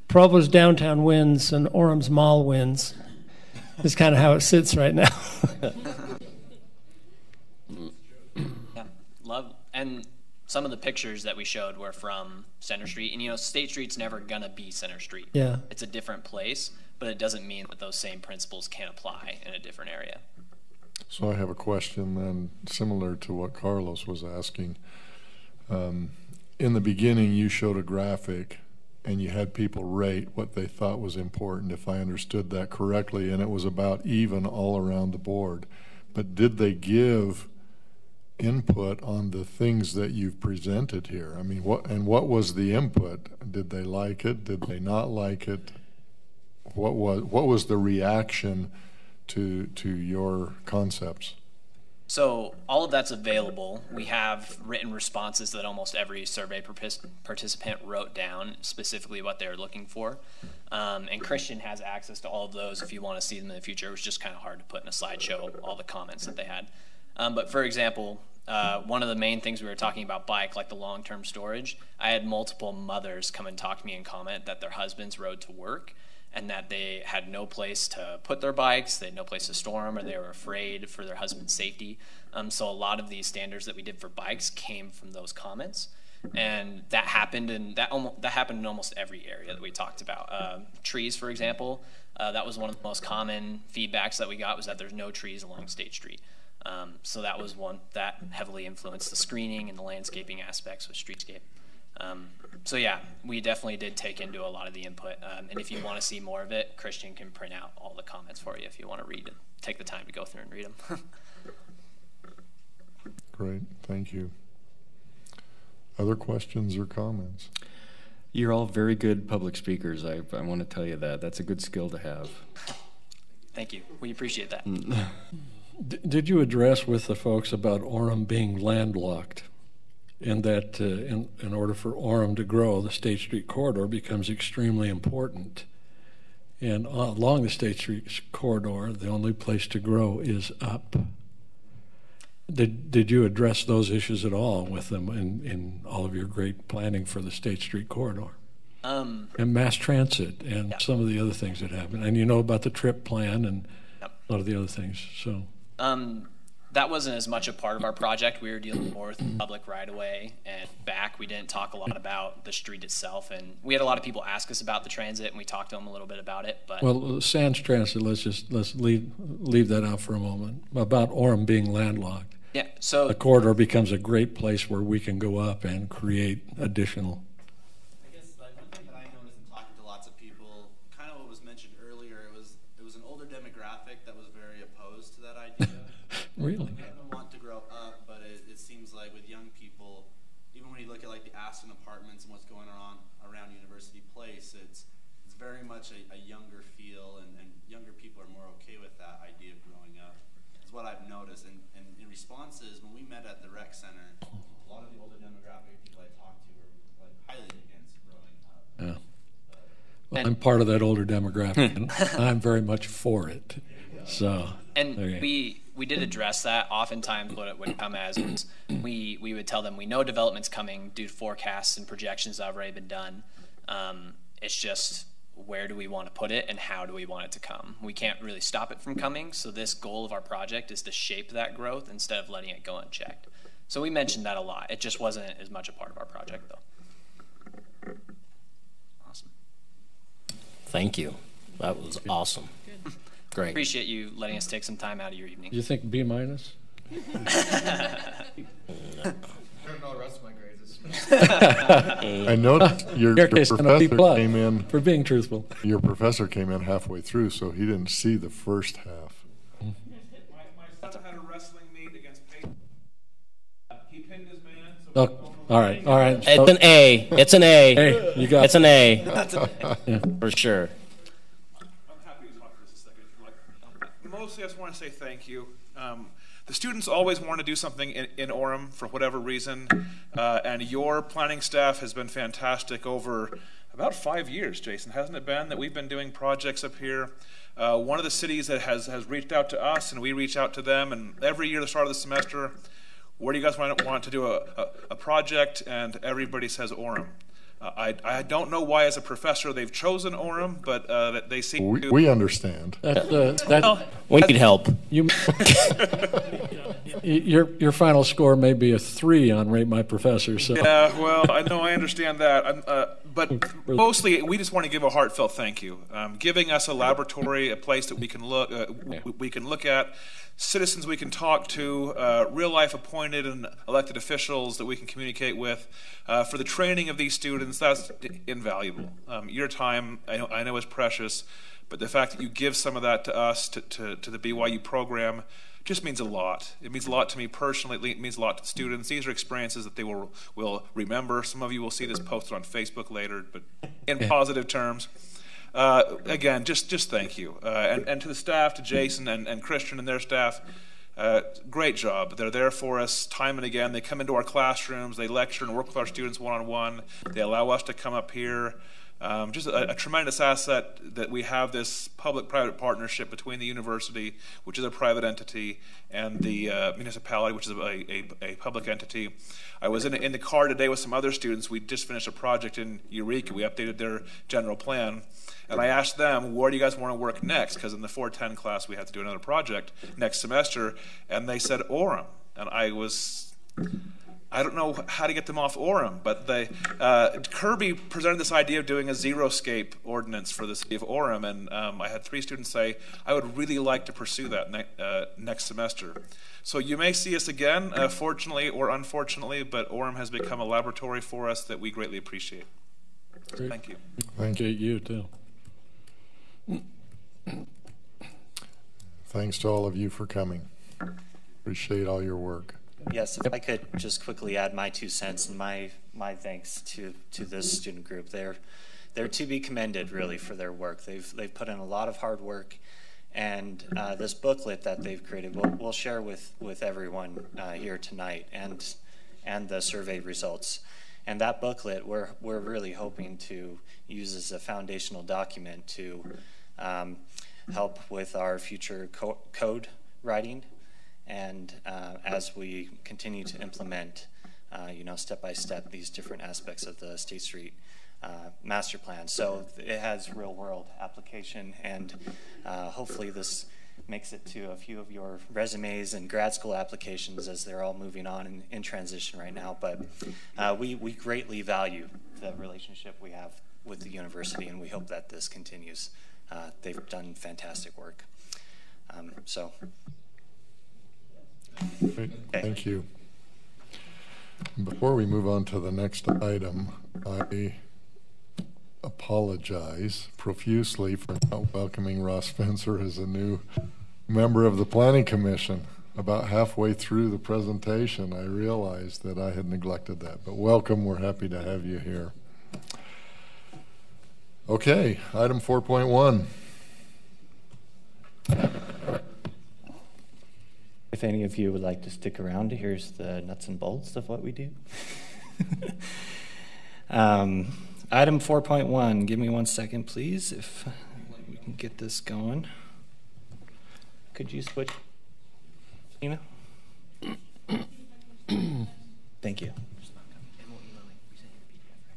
Provo's downtown wins and Orem's mall wins. Is kind of how it sits right now. Yeah, love. And some of the pictures that we showed were from Center Street. And, State Street's never going to be Center Street. Yeah. It's a different place, but it doesn't mean that those same principles can't apply in a different area. So I have a question then, similar to what Carlos was asking. In the beginning, you showed a graphic and you had people rate what they thought was important, if I understood that correctly, and it was about even all around the board. But did they give input on the things that you've presented here? I mean, what was the input? Did they like it? Did they not like it? What was the reaction to your concepts? So all of that's available. We have written responses that almost every survey participant wrote down specifically what they were looking for. And Christian has access to all of those if you want to see them in the future. It was just kind of hard to put in a slideshow all the comments that they had. But for example, one of the main things we were talking about bike, like the long-term storage, I had multiple mothers come and talk to me and comment that their husbands rode to work and that they had no place to put their bikes, they had no place to store them, or they were afraid for their husband's safety. So a lot of these standards that we did for bikes came from those comments. And that happened in almost every area that we talked about. Trees, for example, that was one of the most common feedbacks that we got, was that there's no trees along State Street. So that was one that heavily influenced the screening and the landscaping aspects with streetscape. So yeah, we definitely did take into a lot of the input. And if you want to see more of it, Christian can print out all the comments for you if you want to read it. Take the time to go through and read them. Great, thank you. Other questions or comments? You're all very good public speakers. I want to tell you that. That's a good skill to have. Thank you. We appreciate that. Did you address with the folks about Orem being landlocked, and that in order for Orem to grow, the State Street corridor becomes extremely important? And along the State Street corridor, the only place to grow is up. Did you address those issues at all with them in all of your great planning for the State Street corridor? And mass transit and some of the other things that happen. And you know about the trip plan and a lot of the other things. So that wasn't as much a part of our project. We were dealing more with public right-of-way and back. We didn't talk a lot about the street itself. And we had a lot of people ask us about the transit, and we talked to them a little bit about it. But well, sans transit, let's leave that out for a moment. About Orem being landlocked. Yeah, so the corridor becomes a great place where we can go up and create additional. I guess like one thing that I noticed in talking to lots of people, kind of what was mentioned earlier, it was an older demographic that was very opposed to that idea. Really? They don't want to grow up, but it seems like with young people, even when you look at like the Aston apartments and what's going on around University Place, it's very much a younger feel, and younger people are more okay with that idea of growing up. Is what I've noticed. And in responses, when we met at the rec center, a lot of the older demographic people I talked to were like highly against growing up. Yeah. Well, I'm part of that older demographic, and I'm very much for it. So, and we did address that. Oftentimes what it would come as is we would tell them we know development's coming due to forecasts and projections that have already been done. It's just where do we want to put it and how do we want it to come? We can't really stop it from coming, so this goal of our project is to shape that growth instead of letting it go unchecked. So we mentioned that a lot. It just wasn't as much a part of our project, though. Awesome. Thank you. That was awesome. Great. Appreciate you letting us take some time out of your evening. You think B minus? I don't know the rest of my grades. I noticed your professor came in for being truthful. Your professor came in halfway through, so he didn't see the first half. My son had a wrestling meet against Peyton. He pinned his man. So all right. It's an A. It's an A. Hey, you got it's an A. Yeah. For sure. I'm happy to talk for just a second. Mostly, I just want to say thank you. The students always want to do something in Orem for whatever reason, and your planning staff has been fantastic over about 5 years, Jason, hasn't it been, that we've been doing projects up here? One of the cities that has reached out to us, and we reach out to them, and every year at the start of the semester, where do you guys want to do a project? And everybody says Orem. I don't know why, as a professor, they've chosen Orem, but that they seem to. We understand. We need help. Your final score may be a 3 on Rate My Professor. So. Yeah, well, I know, I understand that. But mostly, we just want to give a heartfelt thank you. Giving us a laboratory, a place that we can look at, citizens we can talk to, real-life appointed and elected officials that we can communicate with. For the training of these students, that's invaluable. Your time, I know is precious, but the fact that you give some of that to us, to the BYU program, just means a lot. It means a lot to me personally. It means a lot to the students. These are experiences that they will remember. Some of you will see this posted on Facebook later, but in positive terms. Again, just thank you. And to the staff, to Jason and Christian and their staff, Great job. They're there for us time and again. They come into our classrooms, they lecture and work with our students one-on-one. They allow us to come up here. Just a tremendous asset that we have this public-private partnership between the university, which is a private entity, and the municipality, which is a public entity. I was in the car today with some other students. We just finished a project in Eureka. We updated their general plan. And I asked them, where do you guys want to work next? Because in the 410 class, we have to do another project next semester. And they said Orem. And I don't know how to get them off Orem, but Kirby presented this idea of doing a zero-scape ordinance for the city of Orem, and I had 3 students say, I would really like to pursue that next semester. So you may see us again, fortunately or unfortunately, but Orem has become a laboratory for us that we greatly appreciate. Great. Thank you. Thank you, too. Thanks to all of you for coming. Appreciate all your work. Yes, if I could just quickly add my 2 cents and my thanks to this student group. They're to be commended, really, for their work. They've put in a lot of hard work, and this booklet that they've created, we'll share with everyone here tonight, and the survey results. And that booklet, we're really hoping to use as a foundational document to help with our future code writing. And as we continue to implement, step by step, these different aspects of the State Street master plan. So it has real world application, and hopefully this makes it to a few of your resumes and grad school applications as they're all moving on in transition right now. But we greatly value the relationship we have with the university, and we hope that this continues. They've done fantastic work. Great. Thank you. Before we move on to the next item, I apologize profusely for not welcoming Ross Spencer as a new member of the Planning Commission. About halfway through the presentation, I realized that I had neglected that. But welcome, we're happy to have you here. Okay, item 4.1. If any of you would like to stick around, here's the nuts and bolts of what we do. Item 4.1, give me 1 second, please, if we can get this going. Could you switch, Tina? Thank you.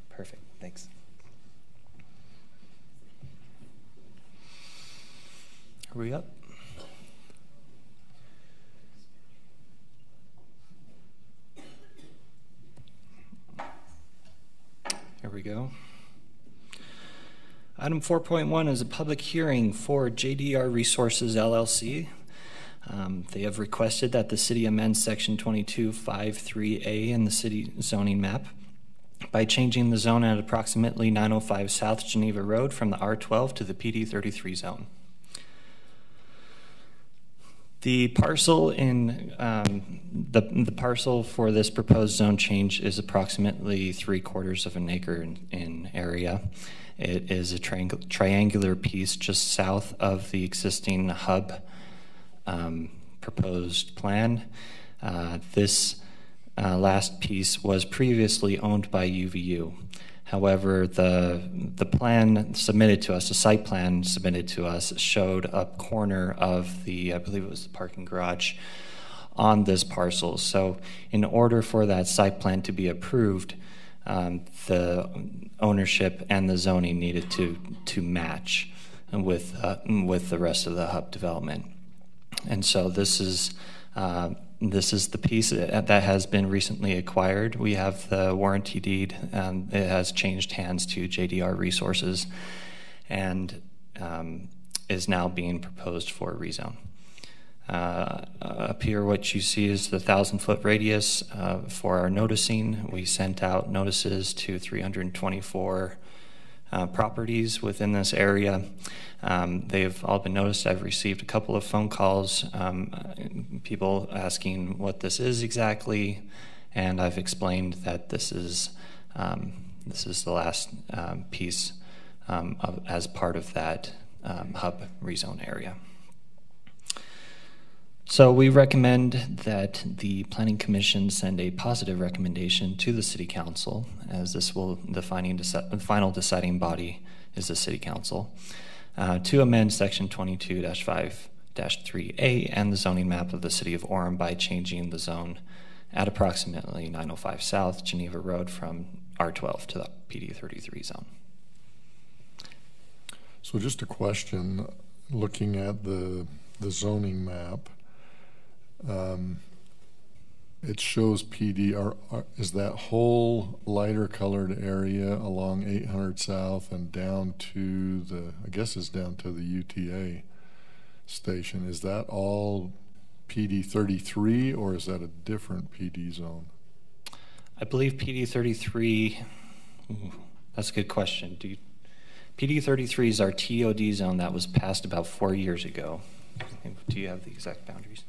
Perfect, thanks. Hurry up. Here we go. Item 4.1 is a public hearing for JDR Resources LLC. They have requested that the city amend section 2253A in the city zoning map by changing the zone at approximately 905 South Geneva Road from the R12 to the PD33 zone. The parcel in the parcel for this proposed zone change is approximately 3/4 of an acre in area. It is a triangular piece just south of the existing hub proposed plan. This last piece was previously owned by UVU. However, the plan submitted to us, the site plan submitted to us, showed a corner of the, I believe it was the parking garage, on this parcel. So in order for that site plan to be approved, the ownership and the zoning needed to match with the rest of the hub development. And so this is the piece that has been recently acquired. We have the warranty deed. It has changed hands to JDR Resources and is now being proposed for a rezone. Up here, what you see is the 1,000-foot radius for our noticing. We sent out notices to 324 properties within this area. They've all been noticed. I've received a couple of phone calls, people asking what this is exactly, and I've explained that this is the last piece as part of that hub rezone area. So we recommend that the Planning Commission send a positive recommendation to the City Council, as the final deciding body is the City Council, to amend Section 22-5-3A and the zoning map of the City of Orem by changing the zone at approximately 905 South Geneva Road from R12 to the PD33 zone. So just a question, looking at the zoning map, it shows PD, is that whole lighter colored area along 800 South and down to the, I guess it's down to the UTA station, is that all PD 33 or is that a different PD zone? I believe PD 33, that's a good question. PD 33 is our TOD zone that was passed about 4 years ago. Do you have the exact boundaries?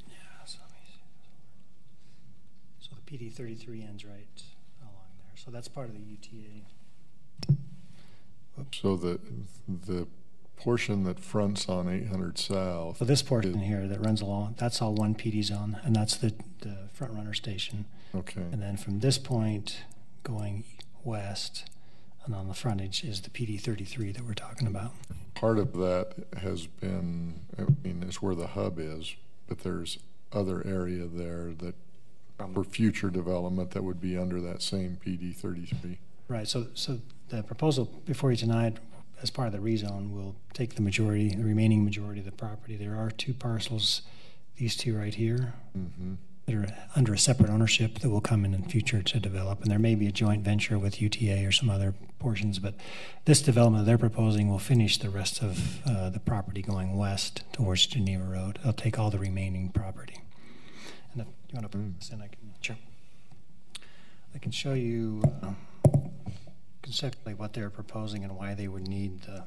So the PD 33 ends right along there. So that's part of the UTA. Oops. So the portion that fronts on 800 South. So this portion here that runs along, that's all one PD zone, and that's the front runner station. Okay. And then from this point going west and on the frontage is the PD 33 that we're talking about. Part of that has been, I mean, it's where the hub is, but there's other area there that for future development that would be under that same PD 33. Right. So the proposal before you tonight, as part of the rezone, will take the remaining majority of the property. There are two parcels, these two right here, that are under a separate ownership that will come in the future to develop. And there may be a joint venture with UTA or some other portions, but this development they're proposing will finish the rest of the property going west towards Geneva Road. They'll take all the remaining property. And if you want to put this in, I can. Sure. I can show you conceptually what they're proposing and why they would need the.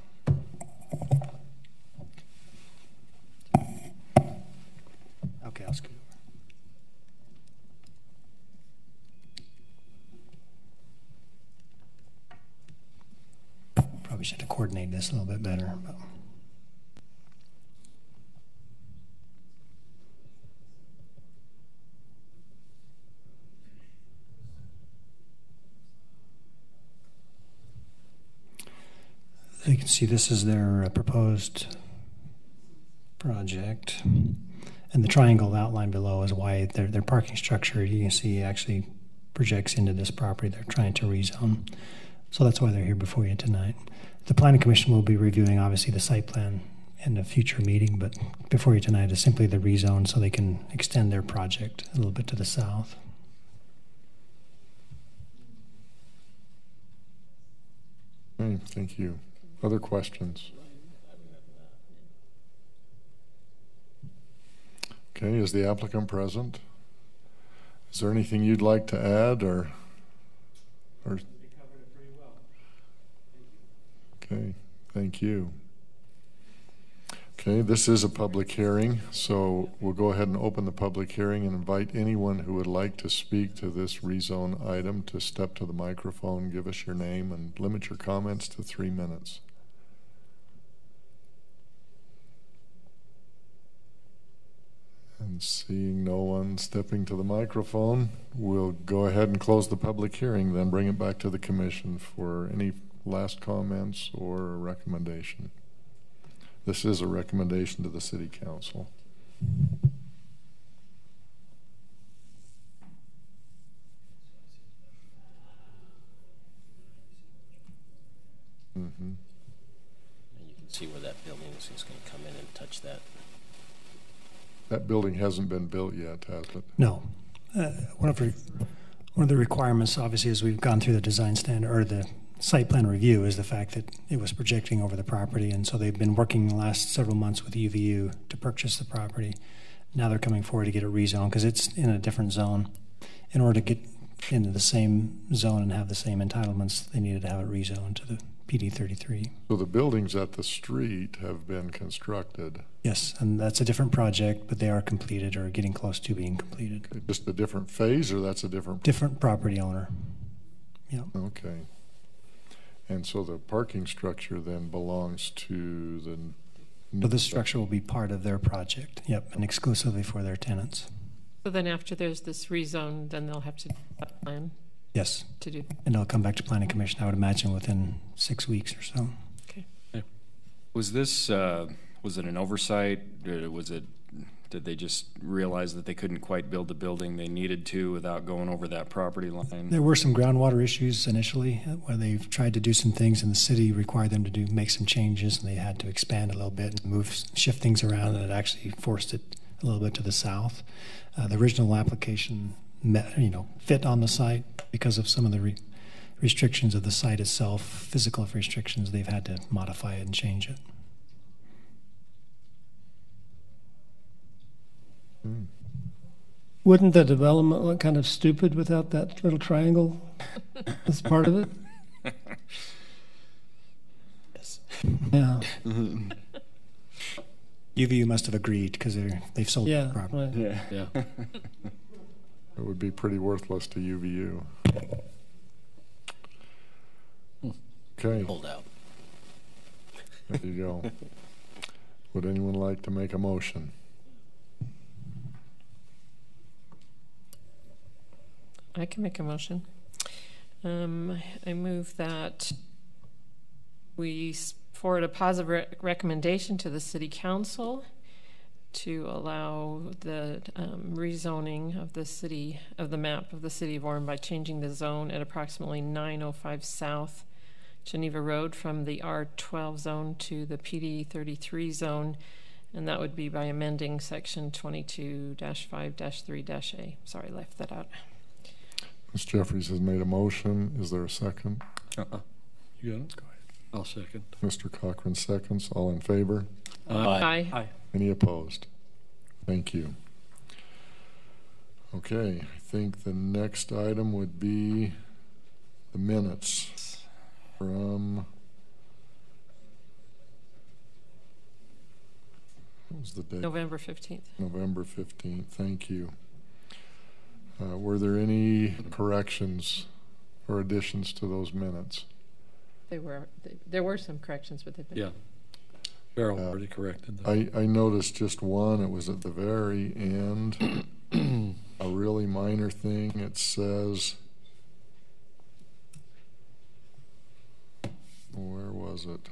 Okay, I'll scoot over. Probably should have coordinated this a little bit better. But. You can see this is their proposed project, and the triangle outline below is why their parking structure, you can see, actually projects into this property they're trying to rezone. So that's why they're here before you tonight. The Planning Commission will be reviewing, obviously, the site plan in a future meeting, but before you tonight is simply the rezone so they can extend their project a little bit to the south. Thank you. Other questions? Okay, is the applicant present? Is there anything you'd like to add or? Okay, thank you. Okay, this is a public hearing, so we'll go ahead and open the public hearing and invite anyone who would like to speak to this rezone item to step to the microphone, give us your name, and limit your comments to 3 minutes. And seeing no one stepping to the microphone, we'll go ahead and close the public hearing, then bring it back to the commission for any last comments or a recommendation. This is a recommendation to the City Council. And you can see where that building is going to come in and touch that. That building hasn't been built yet, has it? No. One of the requirements, obviously, as we've gone through the design standard or the site plan review, is the fact that it was projecting over the property, and so they've been working the last several months with UVU to purchase the property. Now they're coming forward to get it rezoned because it's in a different zone. In order to get into the same zone and have the same entitlements, they needed to have it rezoned to the PD 33. So the buildings at the street have been constructed? Yes, and that's a different project, but they are completed or getting close to being completed. Just a different phase, or that's a different? Different property owner. Yeah. Okay. And so the parking structure then belongs to the So this structure will be part of their project, yep, and exclusively for their tenants. So then after there's this rezone, then they'll have to plan Yes. to do. And they'll come back to Planning Commission, I would imagine, within 6 weeks or so. Okay. Was this, was it an oversight? Did they just realize that they couldn't quite build the building they needed to without going over that property line? There were some groundwater issues initially where they've tried to do some things and the city required them to make some changes, and they had to expand a little bit and shift things around, and it actually forced it a little bit to the south. The original application fit on the site because of some of the restrictions of the site itself, physical restrictions. They've had to modify it and change it. Wouldn't the development look kind of stupid without that little triangle as part of it? Yes. Yeah. UVU must have agreed because they've sold the property. Right. Yeah. It would be pretty worthless to UVU. Okay. Hold out. There you go. Would anyone like to make a motion? I can make a motion. I move that we forward a positive recommendation to the City Council to allow the rezoning of the map of the City of Orem by changing the zone at approximately 905 South Geneva Road from the R12 zone to the PD 33 zone, and that would be by amending section 22-5-3-A. Sorry, I left that out. Ms. Jeffries has made a motion. Is there a second? You got it? Go ahead. I'll second. Mr. Cochran seconds. All in favor? Aye. Aye. Any opposed? Thank you. Okay, I think the next item would be the minutes from, what was the date? November 15th. November 15th, thank you. Were there any corrections or additions to those minutes? There were some corrections, but they've been. Yeah. Beryl already corrected them. I noticed just one. It was at the very end. A really minor thing. It says, where was it?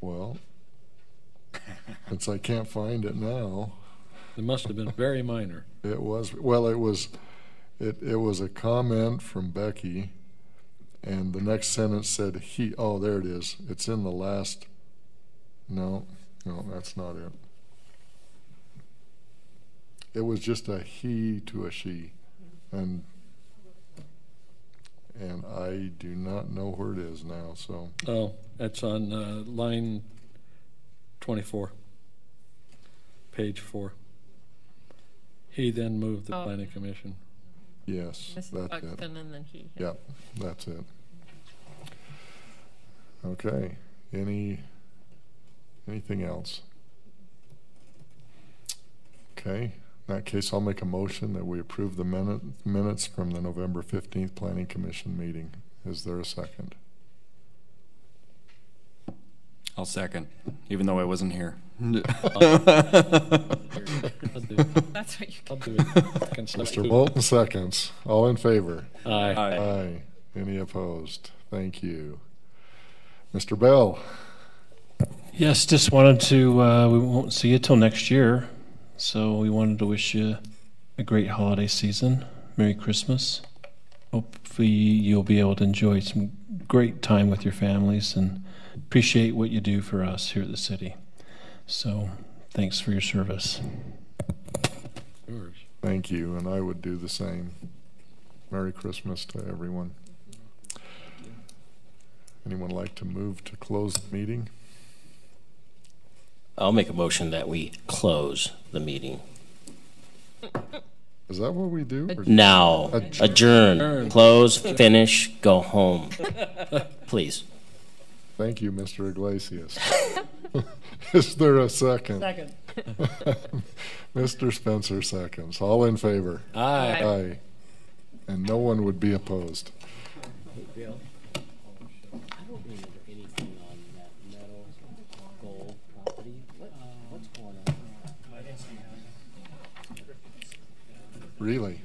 Well, since I can't find it now. It must have been very minor. It was, well, it was a comment from Becky, and the next sentence said oh, there it is. It's in the last, no, that's not it. It was just a he to a she, and I do not know where it is now, so. Oh, it's on line 24, page 4. He then moved the planning commission. Yes, that's it. And then he. Yep, that's it. Okay, anything else? Okay, in that case, I'll make a motion that we approve the minutes from the November 15th Planning Commission meeting. Is there a second? I'll second, even though I wasn't here. That's what you can do. Mr. Moulton seconds. All in favor? Aye. Aye. Any opposed? Thank you. Mr. Bell. Yes, just wanted to, we won't see you till next year, so we wanted to wish you a great holiday season. Merry Christmas. Hopefully you'll be able to enjoy some great time with your families and appreciate what you do for us here at the city. So thanks for your service. Thank you, and I would do the same. Merry Christmas to everyone. Anyone like to move to close the meeting? I'll make a motion that we close the meeting. Is that what we do? Now, adjourn, close, finish, go home. Please. Thank you, Mr. Iglesias. Is there a second? Second. Mr. Spencer seconds. All in favor? Aye. Aye. and no one would be opposed. Hey, Bill, I don't remember anything on that metal gold property. What's going on? Really?